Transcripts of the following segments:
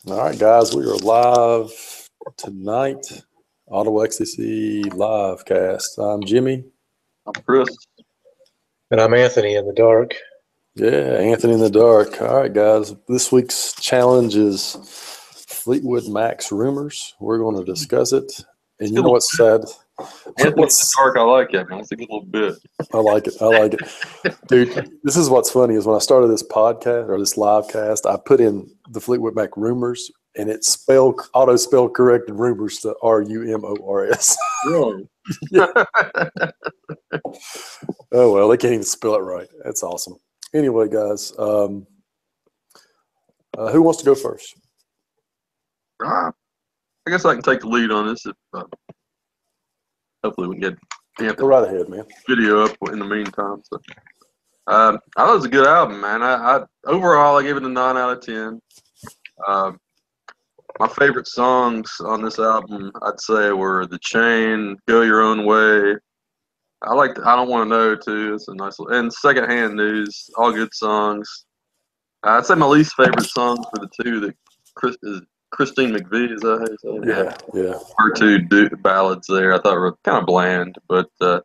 All right, guys, we are live tonight. Auto XCC live cast. I'm Jimmy. I'm Chris. And I'm Anthony in the dark. Yeah, Anthony in the dark. All right, guys. This week's challenge is Fleetwood Mac's Rumors. We're going to discuss it. And you know what's sad? Anthony in the dark, I like it, man. It's a good little bit. I like it. Dude, this is what's funny is when I started this podcast or this live cast, I put in the Fleetwood Mac Rumors, and it auto-spell corrected rumors to Rumors. Really? Oh, well, they can't even spell it right. That's awesome. Anyway, guys, who wants to go first? I guess I can take the lead on this. If, hopefully we can get Go right ahead, man. video up in the meantime. So, I thought it was a good album, man. I overall I gave it a 9 out of 10. My favorite songs on this album, I'd say, were "The Chain," "Go Your Own Way." I like "I Don't Want to Know" too. It's a nice little, and "Secondhand News." All good songs. I'd say my least favorite songs for the two that Christine McVie, is that how you say it? Yeah. Her two ballads there I thought were kind of bland, but it's a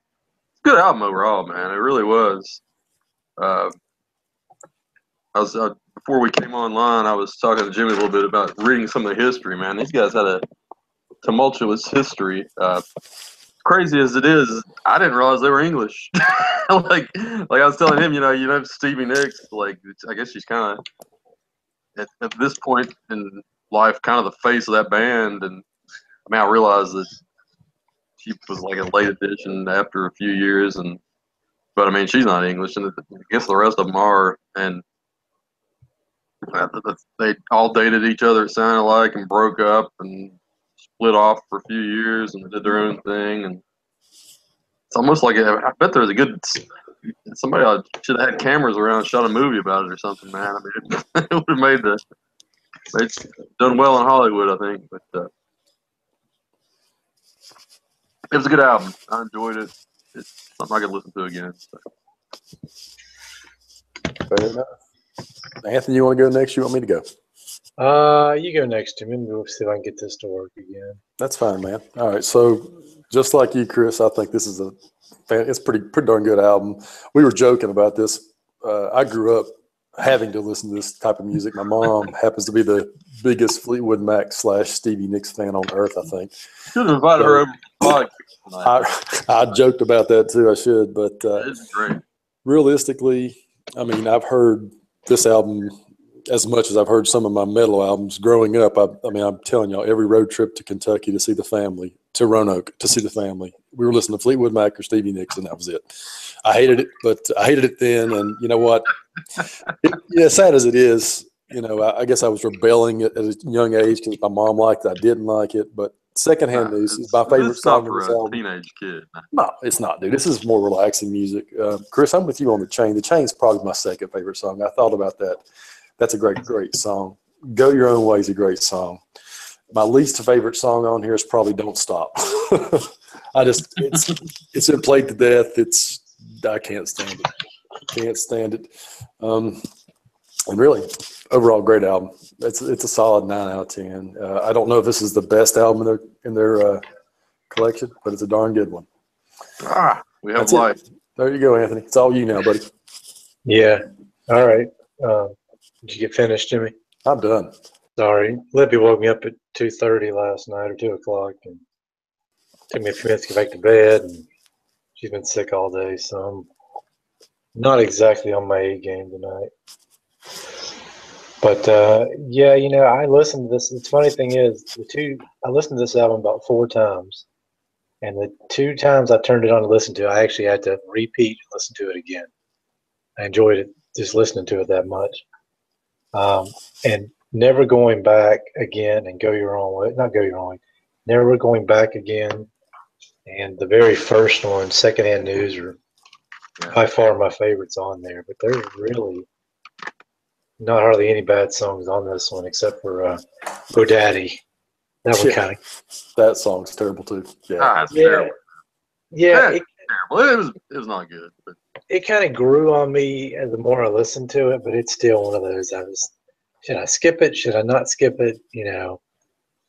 good album overall, man. It really was. Before we came online, I was talking to Jimmy a little bit about reading some of the history, man. These guys had a tumultuous history. Crazy as it is, I didn't realize they were English. like I was telling him, you know Stevie Nicks, like I guess she's kind of at this point in life, kind of the face of that band. And I mean, I realized that she was like a late addition after a few years, but I mean, she's not English, and I guess the rest of them are. And they all dated each other, it sounded like, and broke up and split off for a few years and did their own thing. And it's almost like I bet there was a good somebody should have had cameras around and shot a movie about it or something, man. I mean, it would have made done well in Hollywood, I think. But it was a good album. I enjoyed it. It's something I could listen to again. So. Fair enough. Anthony, you want to go next? You want me to go? You go next to me. We'll see if I can get this to work again. That's fine, man. All right. So just like you, Chris, I think this is it's pretty darn good album. We were joking about this. I grew up having to listen to this type of music. My mom happens to be the biggest Fleetwood Mac / Stevie Nicks fan on earth, I think. Should have invited her over to the podcast. I joked about that too. I should, but it's great. Realistically, I mean, I've heard this album as much as I've heard some of my metal albums growing up. I mean, I'm telling y'all, every road trip to Kentucky to see the family, to Roanoke to see the family, we were listening to Fleetwood Mac or Stevie Nicks, and that was it. I hated it, but I hated it then. And you know what? Sad as it is, I guess I was rebelling at a young age because my mom liked it. I didn't like it, but Secondhand News is my favorite song for of this a album. teenage kid. No, it's not, dude. This is more relaxing music. Chris, I'm with you on The Chain. The Chain's probably my second favorite song. I thought about that. That's a great song. Go Your Own Way is a great song. My least favorite song on here is probably Don't Stop. It's been played to death. I can't stand it. And really, overall, great album. It's a solid 9 out of 10. I don't know if this is the best album in their collection, but it's a darn good one. We have life. There you go, Anthony. It's all you now, buddy. Yeah. All right. Did you get finished, Jimmy? I'm done. Sorry. Libby woke me up at 2:30 last night or 2 o'clock, and it took me a few minutes to get back to bed. And she's been sick all day, so I'm not exactly on my A game tonight. But I listened to this. The funny thing is, I listened to this album about 4 times, and the 2 times I turned it on to listen to, I actually had to repeat and listen to it again. I enjoyed it just listening to it that much, and never going back again and Go Your Own Way. Not Go Your Own Way. Never going back again, and the very first one, Secondhand News, are by far my favorites on there. But there's really not hardly any bad songs on this one except for Go Daddy. That one kind of. That song's terrible too. It's terrible. Yeah, terrible. It was not good. But it kind of grew on me the more I listened to it, but it's still one of those should I skip it? Should I not skip it?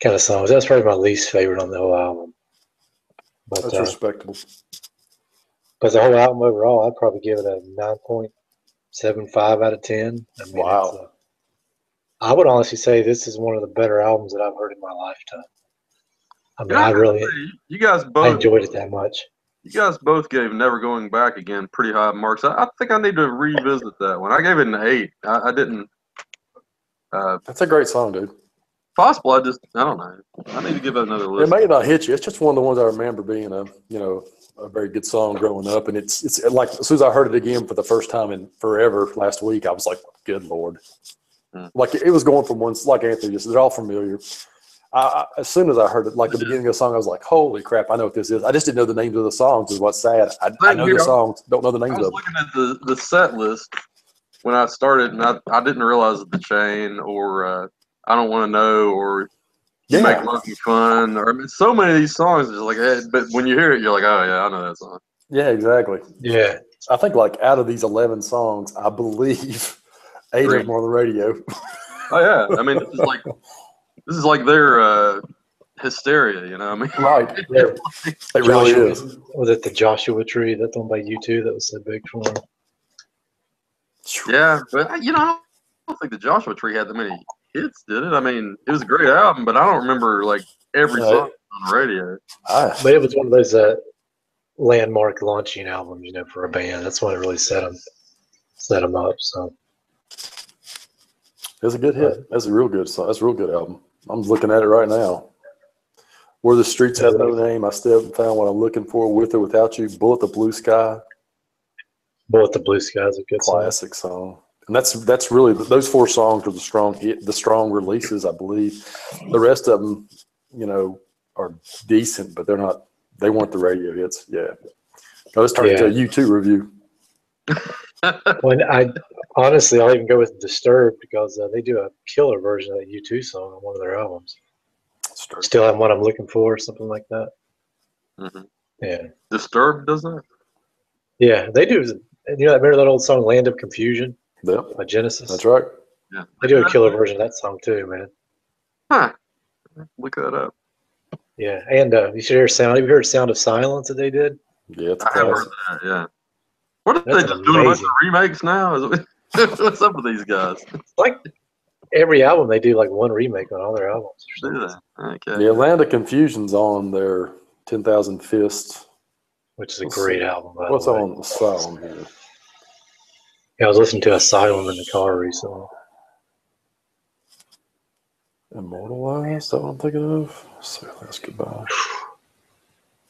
Kind of songs. That's probably my least favorite on the whole album. That's respectable. But the whole album overall, I'd probably give it a 9.75 out of 10. I mean, Wow. I would honestly say this is one of the better albums that I've heard in my lifetime. I mean, I really enjoyed it that much. You guys both gave Never Going Back Again pretty high marks. I think I need to revisit that one. I gave it an 8. I didn't. That's a great song, dude. Possible. I don't know. I need to give it another listen. It may not hit you. It's just one of the ones I remember being a very good song growing up. And it's like, as soon as I heard it again for the first time in forever last week, I was like, good Lord. Like, it was going from ones, like Anthony just, they're all familiar. As soon as I heard it, like the beginning of the song, I was like, holy crap, I know what this is. I just didn't know the names of the songs, is what's sad. I know the songs, don't know the names of them. I was looking at the set list when I started, and I didn't realize that The Chain or I Don't Want to Know or You Make Love Me Fun, or so many of these songs, just like, but when you hear it, you're like, oh yeah, I know that song. Yeah, exactly. Yeah. I think like out of these 11 songs, I believe 8 of them are on the radio. Oh yeah, I mean, this is like their hysteria, I mean, right? Yeah. It really is. Was it the Joshua Tree? That's one by U2 that was so big for them. Yeah, but I don't think the Joshua Tree had that many hits, did it? I mean, it was a great album, but I don't remember like every song on the radio. But it was one of those landmark launching albums, for a band. That's when it really set them up. So it's a good hit. That's a real good song. That's a real good album. I'm looking at it right now. Where the Streets Have No Name, I Still Haven't Found What I'm Looking For, With or Without You, Bullet the Blue Sky. Bullet the Blue Sky is a good classic song. And that's really, those 4 songs are the strong releases, I believe. The rest of them, are decent, but they weren't the radio hits. Yeah. Let's turn into a U2 review. When I'll even go with Disturbed because they do a killer version of that U2 song on one of their albums. Still Have What I'm Looking For, something like that. Mm-hmm. Yeah. Disturbed, doesn't it? Yeah, they do. Remember that old song Land of Confusion? Yep. By Genesis? That's right. Yeah. They do a killer version of that song too, man. Huh. Look that up. Yeah, and you should hear Sound. Have you heard Sound of Silence that they did? Yeah, it's I have heard that, yeah. What are they just doing a bunch of remakes now? What's up with these guys? It's like every album they do like one remake on all their albums. Do they? Okay. Yeah, Land of Confusion's on their 10,000 Fists. Which is a great album, by What's the way. on Asylum here? Yeah, I was listening to Asylum in the car recently. Immortalized, that's what I'm thinking of. Say Last Goodbye.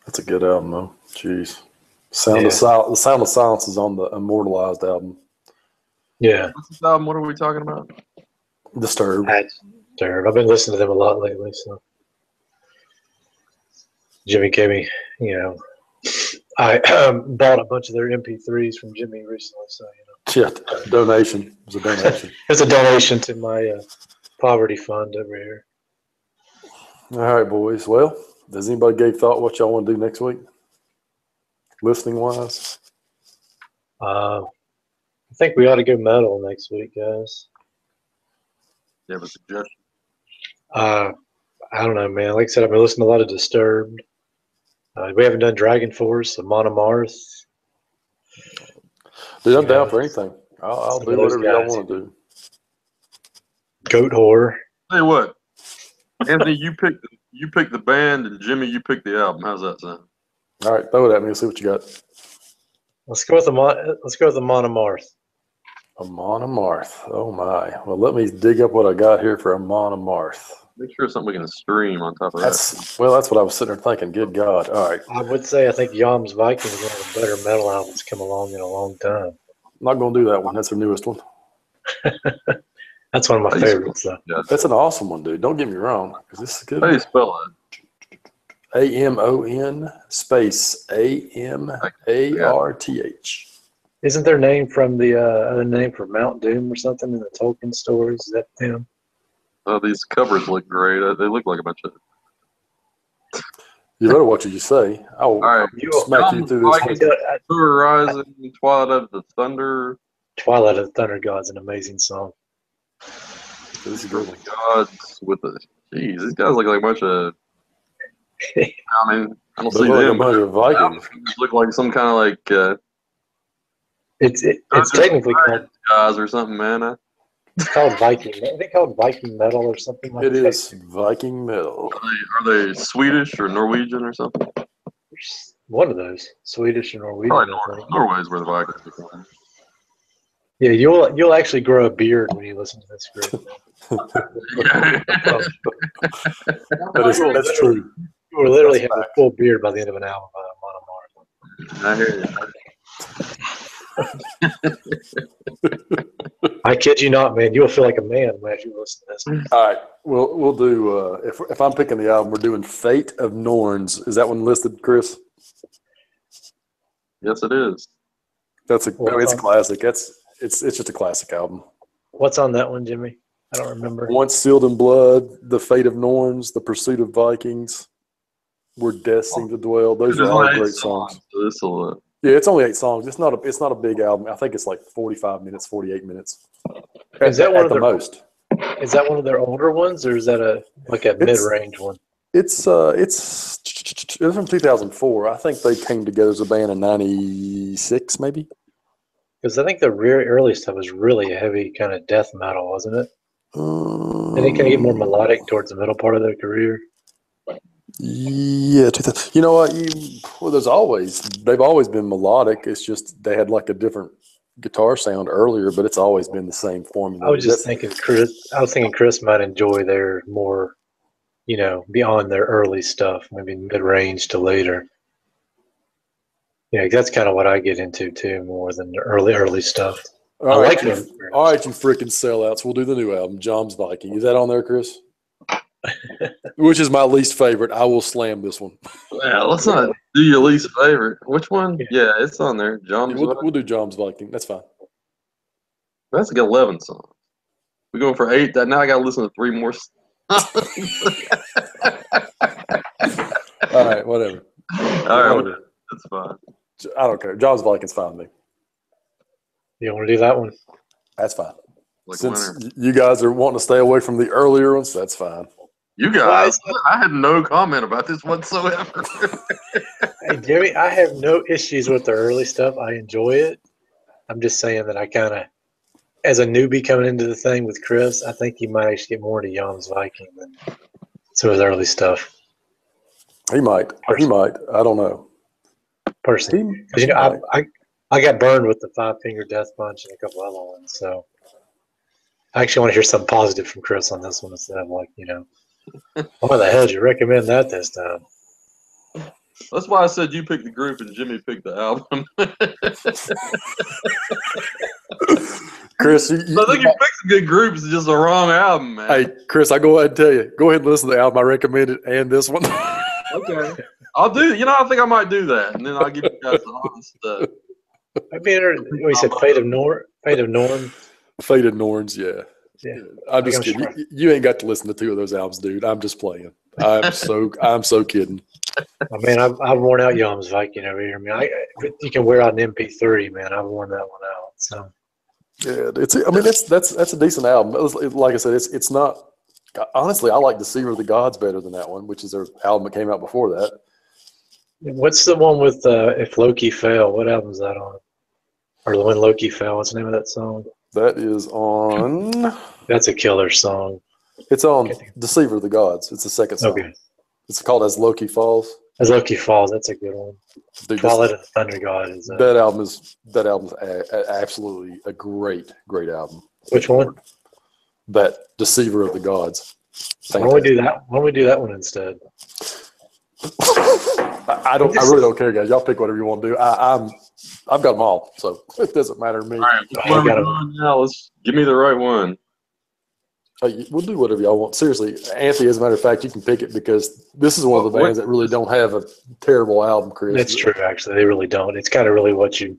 That's a good album, though. Jeez. The Sound of Silence is on the Immortalized album. Yeah. What's this album? What are we talking about? Disturbed. Disturbed. I've been listening to them a lot lately, so. Jimmy gave me, I bought a bunch of their MP3s from Jimmy recently, so, Yeah, donation. It was a donation. It's a donation to my poverty fund over here. All right, boys. Well, does anybody give thought what y'all want to do next week? Listening wise? I think we ought to go metal next week, guys. You have a suggestion? I don't know, man. Like I said, I've been listening to a lot of Disturbed. We haven't done Dragon Force, Amon Amarth. Dude, I'm down for anything. I'll do whatever y'all want to do. Goat Horror. Tell you what, Anthony, you pick the band, and Jimmy, you pick the album. How's that sound? All right, throw it at me and see what you got. Let's go with Amon Amarth. Amon Amarth. Oh my. Well, let me dig up what I got here for Amon Amarth. Make sure it's something we can stream on top of that. That's what I was sitting there thinking. Good God. All right. I would say I think Yom's Viking is one of the better metal albums come along in a long time. I'm not going to do that one. That's their newest one. That's one of my favorites, though. Yeah. That's an awesome one, dude. Don't get me wrong, because this is good. How do you spell it? AMON space AMARTH. Isn't their name from the other name for Mount Doom or something in the Tolkien stories? Is that them? Oh, these covers look great. They look like a bunch of. You better watch what you say. All right, smack you through this. Horizon, Twilight of the Thunder. Twilight of the Thunder God is an amazing song. This is a good one. Gods with the jeez, these guys look like a bunch of. I mean, I don't They see look like a them. bunch of Vikings. Look like some kind of like. It's technically called guys or something, man. it's called Viking. I think called Viking metal or something like It that. is Viking metal. Are they Swedish or Norwegian or something? One of those, Swedish or Norwegian. Probably I think. Norway's where the Vikings are from. Yeah, you'll actually grow a beard when you listen to this group. That's true. You will literally have a full beard by the end of an album by Monomart. I hear you. I kid you not, man. You'll feel like a man as you listen to this. All right, we'll do. If I'm picking the album, we're doing "Fate of Norns." Is that one listed, Chris? Yes, it is. It's a classic. It's just a classic album. What's on that one, Jimmy? I don't remember. Once Sealed in Blood, The Fate of Norns, The Pursuit of Vikings, Where Death Seemed to Dwell. Those are all great songs. So Yeah, it's only 8 songs. It's not a big album. I think it's like 45 minutes, 48 minutes. Is that one of the most? Is that one of their older ones, or is that a mid-range one? It's from 2004. I think they came together as a band in '96, maybe. Because I think the really early stuff was really heavy, kind of death metal, wasn't it? And they kind of get more melodic towards the middle part of their career. Yeah, 2000. You know what? They've always been melodic. It's just they had like a different guitar sound earlier, but it's always been the same formula. I was just thinking Chris might enjoy their more, beyond their early stuff, maybe mid-range to later. Yeah, that's kind of what I get into too, more than the early stuff. All right, you freaking sellouts. We'll do the new album, John's Viking. Is that on there, Chris? Which is my least favorite. I will slam this one. Well, let's not do your least favorite. Which one? Yeah, it's on there. We'll do John's Viking. That's fine. That's like 11 songs. We're going for 8. Now I got to listen to 3 more songs. All right, whatever. All right, that's fine. I don't care. John's Viking's fine with me. You want to do that one? That's fine. Like Since winter. you guys are wanting to stay away from the earlier ones, that's fine. You guys, I had no comment about this whatsoever. Hey, Jimmy, I have no issues with the early stuff. I enjoy it. I'm just saying that I kind of, as a newbie coming into the thing with Chris, I think you might actually get more into Jan's Viking than some of his early stuff. He might. I don't know. Personally. Because, I got burned with the 5 Finger Death Punch and a couple other ones. So I actually want to hear something positive from Chris on this one instead of like, why the hell did you recommend that this time? That's why I said you picked the group and Jimmy picked the album. Chris, I think you picked some good groups. It's just the wrong album, man. Hey, Chris, I go ahead and tell you. Go ahead and listen to the album I recommended and this one. Okay. I'll do. I think I might do that, and then I'll give you guys the honest stuff. I'd be interested. We said Fate of Norn. Fate of Norns, yeah. I'm just kidding. You ain't got to listen to 2 of those albums, dude. I'm just playing. I'm so kidding. I mean, I've worn out Jan's Viking over here. I mean, you can wear out an MP3, man. I've worn that one out. So yeah, that's a decent album. Like I said, it's not. Honestly, I like Deceiver of the Gods better than that one, which is their album that came out before that. What's the one with If Loki Fell? What album is that on? Or When Loki Fell? What's the name of that song? That is on. That's a killer song. It's on Deceiver of the Gods. It's the second song. Okay. It's called As Loki Falls. As Loki Falls. That's a good one. Twilight of the Thunder God is. That album's absolutely a great album. Which one? That Deceiver of the Gods. Why don't we do that? Why don't we do that one instead? I really don't care, guys. Y'all pick whatever you want to do. I've got them all, so it doesn't matter to me. All right, now let's give me the right one. We'll do whatever y'all want. Seriously, Anthony, as a matter of fact, you can pick it because this is one of the bands that really don't have a terrible album, Chris. That's true, actually. They really don't. It's kind of really what you.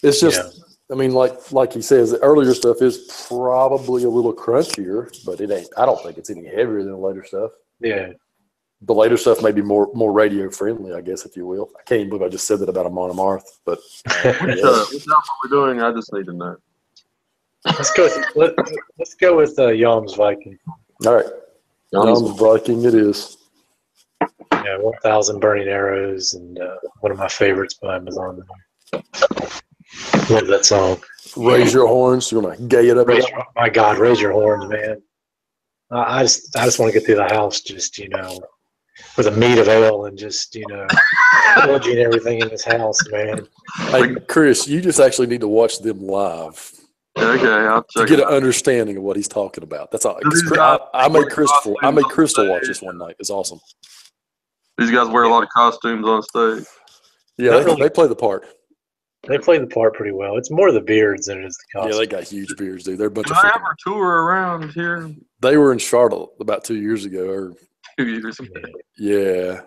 It's just, I mean, like he says, the earlier stuff is probably a little crunchier, but it ain't. I don't think it's any heavier than the later stuff. Yeah. The later stuff may be more radio friendly, I guess, if you will. I can't even believe I just said that about a Monomarth, but which album we're doing, I just need to know. Let's go. Let's go with Yalm's Viking. All right. Yalm's Viking it is. Yeah, 1,000 Burning Arrows, and one of my favorites by him is on there. Love that song. Raise your horns. You're gonna gay it up. My God, raise your horns, man. I just want to get through the house, just with a meat of ale and just pillaging everything in this house, man. Hey, Chris, you just actually need to watch them live. Okay, I'll check. To get an understanding of what he's talking about. That's all. I made Crystal watch this one night. It's awesome. These guys wear a lot of costumes on stage. Yeah, they play the part. They play the part pretty well. It's more the beards than it is the costume. Yeah, they got huge beards, dude. They're a bunch Did of. I ever tour around here? They were in Charlotte about 2 years ago. Or 2 years ago. Yeah,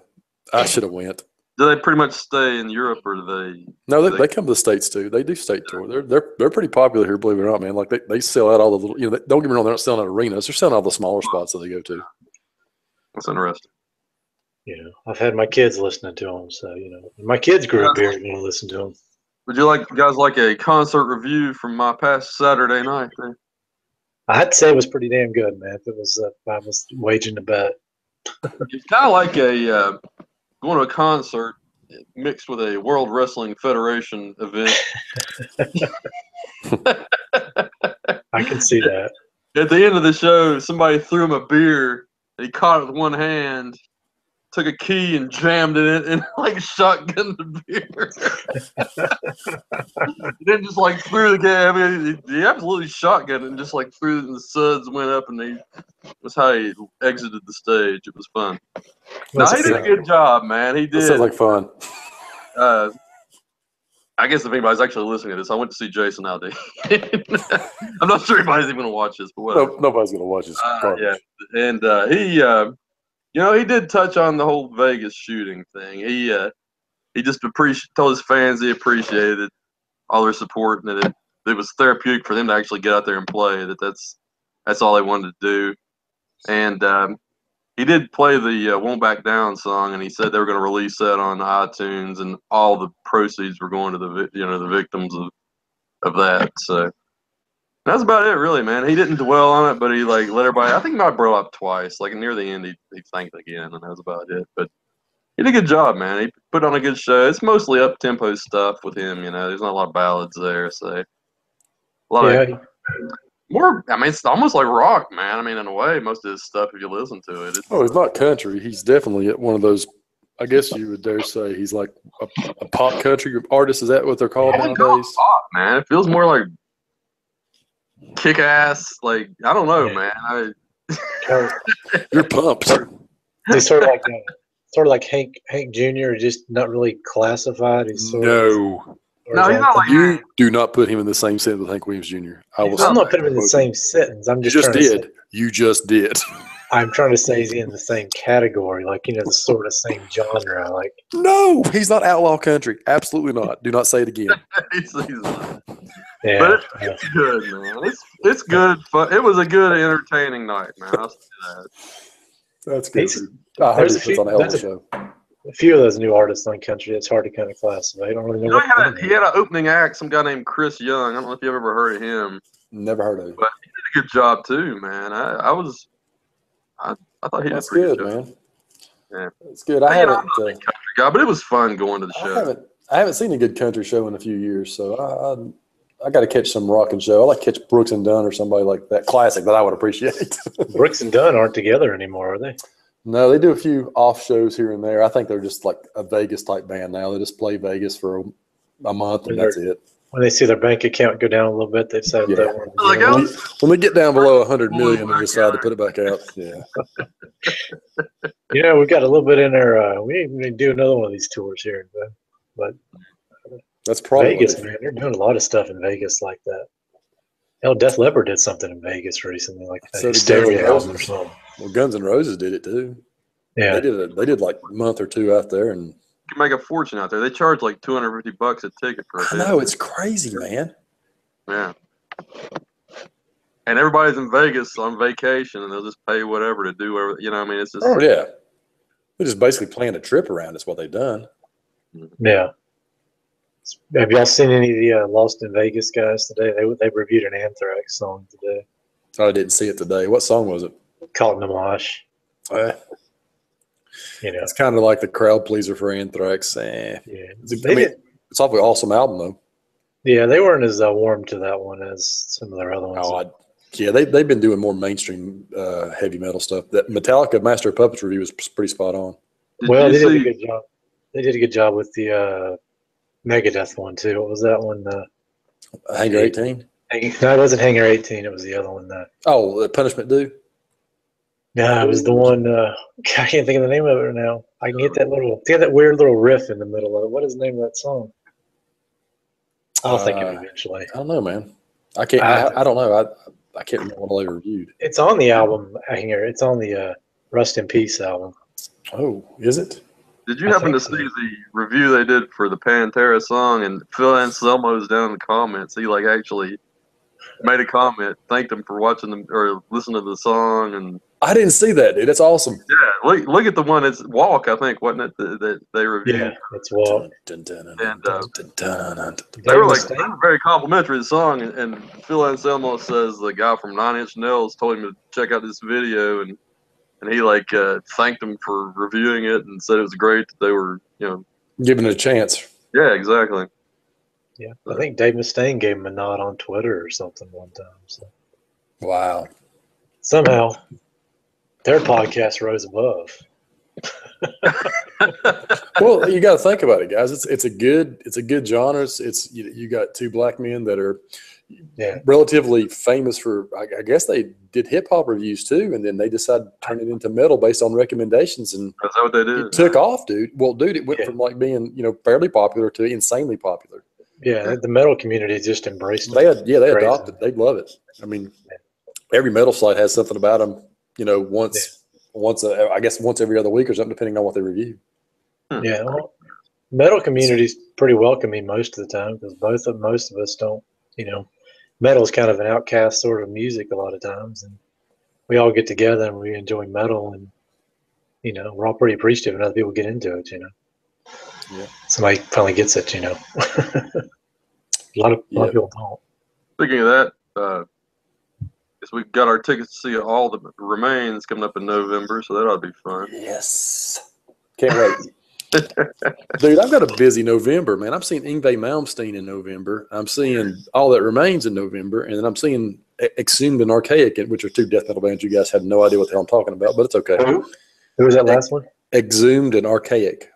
I should have went. Do they pretty much stay in Europe, or do they? No, they come to the States too. They do state tour. They're pretty popular here, believe it or not, man. Like they sell out all the little. Don't get me wrong, they're not selling out arenas. They're selling all the smaller spots that they go to. That's interesting. I've had my kids listening to them, so my kids grew up here and listen to them. Would you guys like a concert review from my past Saturday night? Then? I'd say it was pretty damn good, man. If I was waging a bet. It's kind of like a going to a concert mixed with a World Wrestling Federation event. I can see that. At the end of the show, somebody threw him a beer. He caught it with one hand, took a key and jammed it in, and shotgunned the beer. He didn't just threw the key. I mean, he absolutely shotgunned it and just threw it, and the suds went up, and that's how he exited the stage. It was fun. No, he did a good job, man. He did. That sounds like fun. I guess if anybody's actually listening to this, I went to see Jason Aldean. I'm not sure anybody's even going to watch this, but whatever. Nobody's going to watch this. Yeah, and he did touch on the whole Vegas shooting thing. He just told his fans he appreciated all their support, and that it was therapeutic for them to actually get out there and play. That's all they wanted to do, and he did play the "Won't Back Down" song, and he said they were going to release that on iTunes, and all the proceeds were going to the victims of that. So that's about it, really, man. He didn't dwell on it, but he let everybody. I think he might brought up twice. Near the end, he thanked again, and that was about it. But he did a good job, man. He put on a good show. It's mostly up tempo stuff with him. There's not a lot of ballads there, so a lot of. More, it's almost like rock, man. In a way, most of his stuff, if you listen to it. He's not country. He's definitely one of those, I guess you would dare say, he's like a pop country artist. Is that what they're called nowadays? Pop, man. It feels more like kick-ass. I don't know, man. You're pumped. He's sort of like Hank Jr., just not really classified. He's No, he's not like you. Do not put him in the same sentence with Hank Williams Jr. I'm not putting him in the same sentence. I'm just. You just did. I'm trying to say he's in the same category, the sort of same genre. No, he's not outlaw country. Absolutely not. Do not say it again. he's not. Yeah, but it's good, man. It's good fun. It was a good, entertaining night, man. I'll say that. That's good. I hope he puts on a hell of a show. A few of those new artists on country, it's hard to kind of classify. I don't really know. He had an opening act, some guy named Chris Young. I don't know if you've ever heard of him. Never heard of him. But he did a good job too, man. I thought he did That's pretty good, good, man. Yeah, it's good. I haven't. I'm not a big country guy, but it was fun going to the show. I haven't seen a good country show in a few years, so I got to catch some rock and show. I like to catch Brooks and Dunn or somebody like that classic that I would appreciate. Brooks and Dunn aren't together anymore, are they? No, they do a few off shows here and there. I think they're just like a Vegas type band now. They just play Vegas for a month and that's it. When they see their bank account go down a little bit, they decide they want to. When they get down below 100 million, they decide to put it back out. Yeah. We got a little bit in there. We need to do another one of these tours here, but that's probably Vegas, man. They're doing a lot of stuff in Vegas like that. Hell, Def Leppard did something in Vegas recently, like that Stereo album or something. Well, Guns N' Roses did it too. Yeah, they did like a month or two out there, and you can make a fortune out there. They charge like $250 a ticket for it. I know, it's crazy, man. Yeah. And everybody's in Vegas on vacation, and they'll just pay whatever to do whatever. It's just. Oh yeah, they just basically planned a trip around. Is what they've done. Yeah. Have y'all seen any of the Lost in Vegas guys today? They reviewed an Anthrax song today. Oh, I didn't see it today. What song was it? Called Namash. It's kind of like the crowd pleaser for Anthrax. Yeah, it's awfully awesome album though. Yeah, they weren't as warm to that one as some of their other ones. They've been doing more mainstream heavy metal stuff. That Metallica Master of Puppets review was pretty spot on. They did a good job. They did a good job with the Megadeth one too. What was that one? Hangar 18? No, it wasn't Hangar 18. It was the other one. Punishment Due? No, it was the one. I can't think of the name of it now. I can get that weird little riff in the middle of it. What is the name of that song? I'll think of it eventually. I don't know, man. I can't. I don't know. I can't remember what I reviewed. It's on the album. It's on the Rust in Peace album. Oh, is it? Did you happen to see the review they did for the Pantera song? And Phil Anselmo's down in the comments. He actually made a comment, thanked them for watching them or listening to the song. And I didn't see that, dude. That's awesome. Yeah, look at the one. It's Walk, I think, wasn't it? That they reviewed. Yeah, it's Walk. And they were very complimentary of the song. And Phil Anselmo says the guy from 9 Inch Nails told him to check out this video, and he thanked them for reviewing it and said it was great that they were giving it a chance. Yeah, exactly. Yeah, I think Dave Mustaine gave him a nod on Twitter or something one time. So. Wow. Somehow, their podcast rose above. Well, you got to think about it, guys. It's a good genre. It's you got two black men that are relatively famous for. I guess they did hip hop reviews too, and then they decided to turn it into metal based on recommendations. And is that what they did? It took off, dude. Well, dude, it went from being fairly popular to insanely popular. Yeah, the metal community just embraced it. They adopted. They love it. I mean, every metal site has something about them. Once every other week or something, depending on what they review. Yeah, well, metal community's pretty welcoming most of the time because most of us don't. Metal is kind of an outcast sort of music a lot of times, and we all get together and we enjoy metal, and we're all pretty appreciative, and other people get into it. Yeah. Somebody finally gets it. A lot of people don't. Speaking of that. We've got our tickets to see All the Remains coming up in November, so that ought to be fun. Yes. Can't wait. Dude, I've got a busy November, man. I'm seeing Yngwie Malmsteen in November. I'm seeing All That Remains in November, and then I'm seeing Exhumed and Archaic, which are two death metal bands. You guys have no idea what the hell I'm talking about, but it's okay. Who was that last one? Exhumed and Archaic.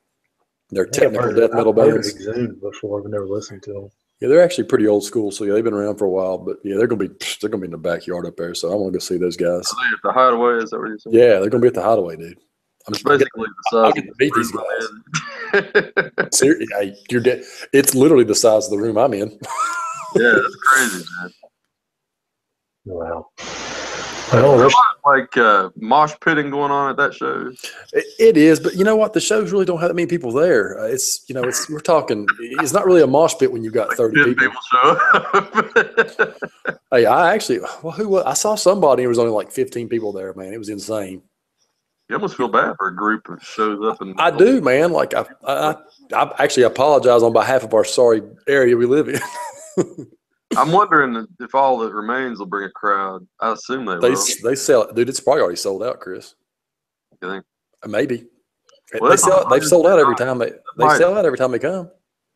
They're technical death metal bands. I've heard of Exhumed before. I've never listened to them. Yeah, they're actually pretty old school, so they've been around for a while. But they're gonna be in the backyard up there, so I want to go see those guys. Are they at the Hideaway? Is that what you're saying? Yeah, they're gonna be at the Hideaway, dude. I'm just basically the size. I get to meet these guys. Seriously, you're dead. It's literally the size of the room I'm in. Yeah, that's crazy, man. Wow. There's mosh pitting going on at that show. It is, but you know what? The shows really don't have that many people there. We're talking. It's not really a mosh pit when you've got 30 people. Show up. Hey, who was? I saw somebody. There was only like 15 people there. Man, it was insane. You almost feel bad for a group that shows up and. I do, man. Like I actually apologize on behalf of our sorry area we live in. I'm wondering if All That Remains will bring a crowd. I assume they will. They sell it, dude. It's probably already sold out, Chris. You think? Maybe. Well, they've sold out every time they sell out every time they come.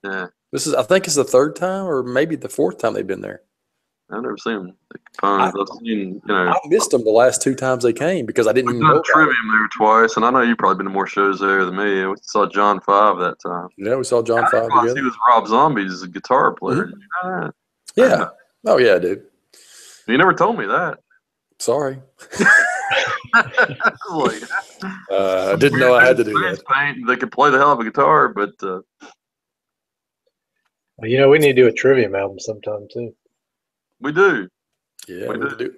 Yeah. I think it's the third time or maybe the fourth time they've been there. I've never seen them. I missed them the last two times they came because I didn't even know. Trivium there twice, and I know you've probably been to more shows there than me. We saw John 5 that time. Yeah, we saw John 5 together. He was Rob Zombie's guitar player. Mm-hmm. You know that? Yeah. Oh, yeah, dude. You never told me that. Sorry. I didn't know I had to do that. They could play the hell of a guitar, but. We need to do a Trivium album sometime, too. We do. Yeah,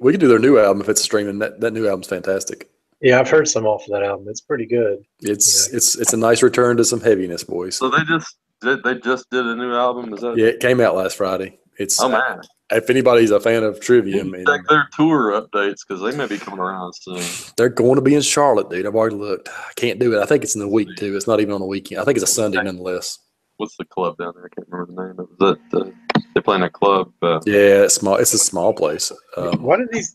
we could do their new album if it's streaming. That new album's fantastic. Yeah, I've heard some off of that album. It's pretty good. It's a nice return to some heaviness, boys. So they just did a new album? Is that? Yeah, it came out last Friday. Man. If anybody's a fan of Trivium, check their tour updates because they may be coming around soon. They're going to be in Charlotte, dude. I've already looked. I can't do it. I think it's in the week too. It's not even on the weekend. I think it's a Sunday nonetheless. what's the club down there? I can't remember the name of it. They play in a club. Yeah, it's small. It's a small place. Why do these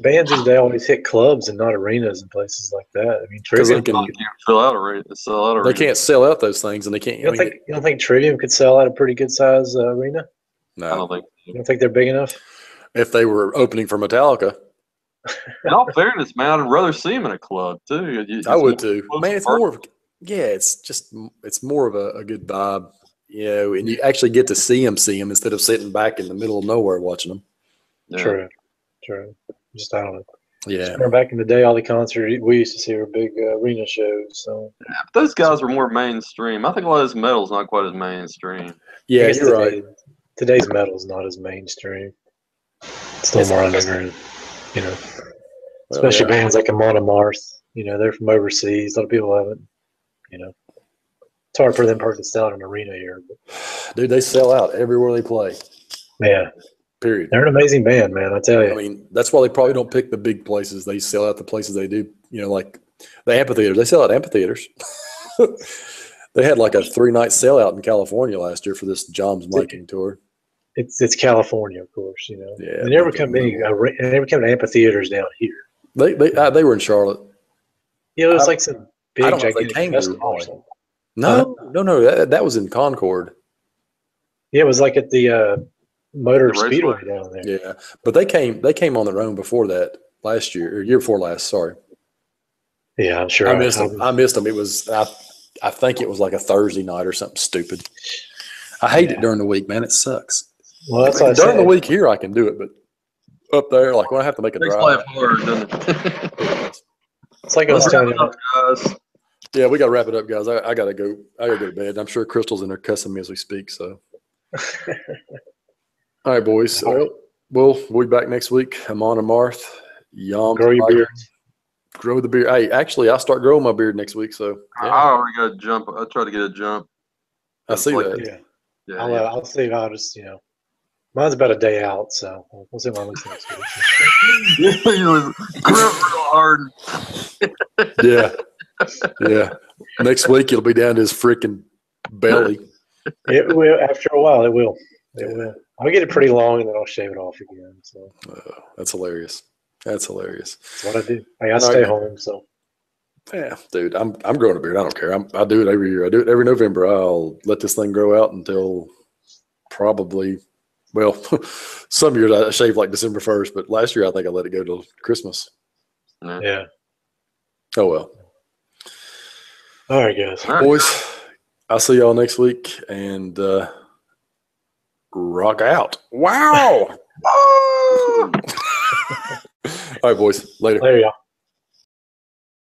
bands these days always hit clubs and not arenas and places like that? I mean, 'Cause they Trivium. can- Can't fill out a They can't sell out those things, and they can't. You don't think Trivium could sell out a pretty good size arena? No, I don't think. You don't think they're big enough? if they were opening for Metallica, In all fairness, man, I'd rather see him in a club too. I would too. close Man, to it's park. more of it's more of a good vibe, and you actually get to see them instead of sitting back in the middle of nowhere watching them. Yeah. True. Just, I don't know. Yeah, Remember back in the day, all the concerts we used to see were big arena shows. So But those guys were more mainstream. I think a lot of this metal's not quite as mainstream. I yeah, guess you're right. Today's metal's not as mainstream. It's still more underground, you know. Especially bands like Amon Amarth. You know, they're from overseas. A lot of people haven't. You know, it's hard for them to sell in an arena here. But, Dude, they sell out everywhere they play. yeah, Period. they're an amazing band, man. I tell you. I mean, that's why they probably don't pick the big places. They sell out the places they do. Like the amphitheaters. They sell out amphitheaters. They had like a 3-night sellout in California last year for this John's Miking tour. It's California, of course. You know, Yeah, they never come to amphitheaters down here. They were in Charlotte. You know, it's like some big I don't know if they gigantic came to festival or Raleigh. something. No. That was in Concord. Yeah, it was like at the Motor The Speedway Raceway? down there. Yeah, but they came on their own before that last year or year before last. Sorry, Yeah, I'm sure. I missed them. It was I think it was like a Thursday night or something stupid. I hate it during the week, man. It sucks. Well, that's what I During said. the week here, I can do it, but up there, like when I have to make a Makes drive. life hard, doesn't it? It's like I was Let's telling wrap you. it up, guys. Yeah, we got to wrap it up, guys. I gotta go. I gotta go to bed. I'm sure Crystal's in there cussing me as we speak. So, all right, boys. All right. We'll be back next week. I'm on a Marth. Yum. Grow your beard. Grow the beard. Hey, actually, I start growing my beard next week. So I yeah, already got a jump. I tried to get a jump. I see Like- that. Yeah, Yeah, I'll see if I'll just mine's about a day out, so we'll see what looks next week. it was real hard. Yeah. Next week it'll be down to his freaking belly. It will after a while. It will. It will. I'll get it pretty long and then I'll shave it off again. So That's hilarious. That's hilarious. that's what I do. I stay home, so Yeah, dude, I'm growing a beard. I don't care. I do it every year. I do it every November. I'll let this thing grow out until probably, well, some years I shave like December 1st, but last year I think I let it go till Christmas. yeah. Oh well. All right, guys. All right. Boys, I'll see y'all next week and rock out. Wow. All right, boys. Later. Later, y'all.